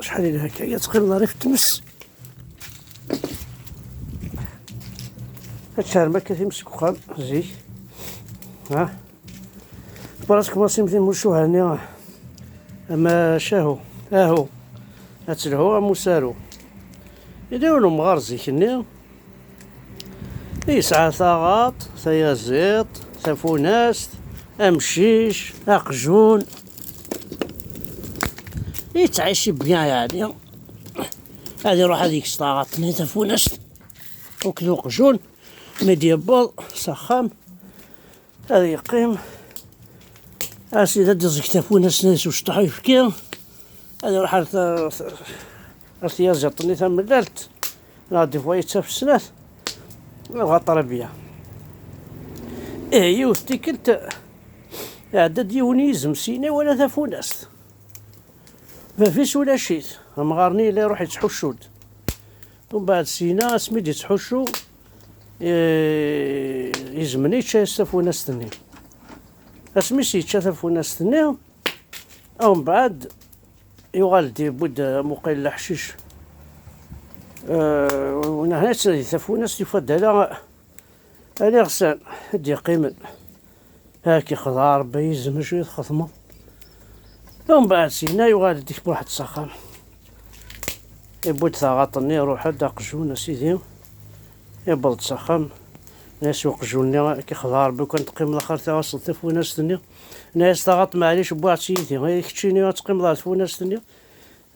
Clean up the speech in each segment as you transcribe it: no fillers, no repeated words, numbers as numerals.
شحال إلا هكايا تقريبا غير في التمس. هاد الشهر ما كتمسك وخام زي ها براسك ما سيمتي نمشيو هاني اما شاهو اهو هتلهو مسارو يديرولو مغارزي كني يسعى ثاغاط ثيازيط ثفوناست امشيش اقجون يتعيش بيان يعني. هادي يروح هاديك ثاغاط ني ثفوناست وكلو قجون ميديابل سخام هذا يقيم اسيدي دزك ثفوناست ناس وشطحو يفكير هذا يروح ارتياز جاطني ثملالت نادي فوايتها في السنات غطر بيا يوثتي كنت عدد يونيزم سينا ولا ثفوناست ما فيش ولا شيء مغارني اللي يروح يتحشود ومن بعد سينا سميت يتحشو يزمني تشا ثفوناستني اسميتي تشا ثفوناستني او من بعد يغالدي بود مقيل حشيش هنا ثفوناست يفضل على غسان هدي قيمن هاكي خضار بيزم شوية خصمه ومن بعد سينا يغالدي بواحد السخام يبود ثاغاطني يروح هدا قجون سيدي يبلد سخام ناس يوقجوني كي خضار بو كان تقيم الاخر تاوصل ثفوناستني ناس ثاغاط معليش بواحد سيدي غير كتشيني تقيم لا ثفوناستني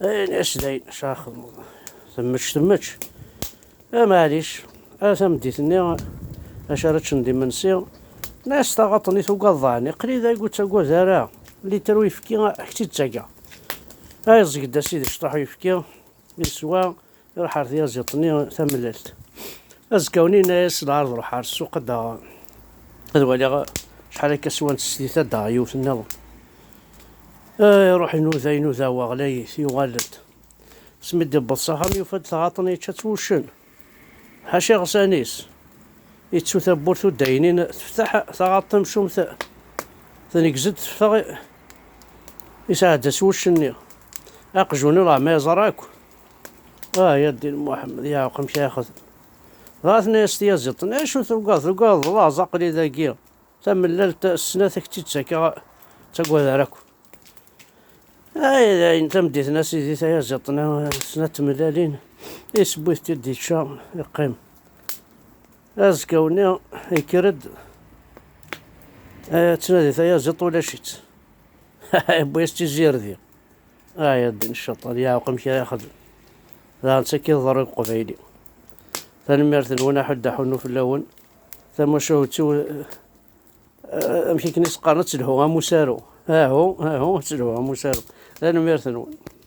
ناس داين شاخذ تمتش معليش ثمديتني اشارتش ندي منسي ناس تاغطني توقع ضاني قليلا قلت اقول زارا اللي تروي يفكي حتى تاكا هاي زقدا سيدي شطحو يفكي يسوا يروح عرضي زيطني ثمللت ازكاوني ناس العرض روح على السوق دا هذا شحال هكا سوان السديثة دا يوث النظم يروح ينوذا وغلاي يغلد سميت بالصحام يفد ثاغاطني تشاتوشن حاشي غسانيس يتسو ثبورتو داينين تفتح ثاغاط تمشوم ثاني كزد تفتح يساعد سوشني اقجوني راه ما يزراكو يا الدين محمد يا قمش ياخذ غاثني استيازطني شو ثقال لا زقلي ذاكيا تمللت السنة تكتي تساكا تقوى ذاكو انت مديت ناس يدي تيازطنا سنة ملالين يسبوث تدي الشام يقيم ازكاوني يكرد تنادي تيازط ولا شيت بويس تيزير ذي يا الدين الشطر يا قمش ياخذ لا نسكي ضرب قبيلي ثاني مرثن وانا حد حنو في اللون ثم شوتو امشي كنيس قارنت تلهو مسارو ها هو تلهو مسارو ثاني مرثن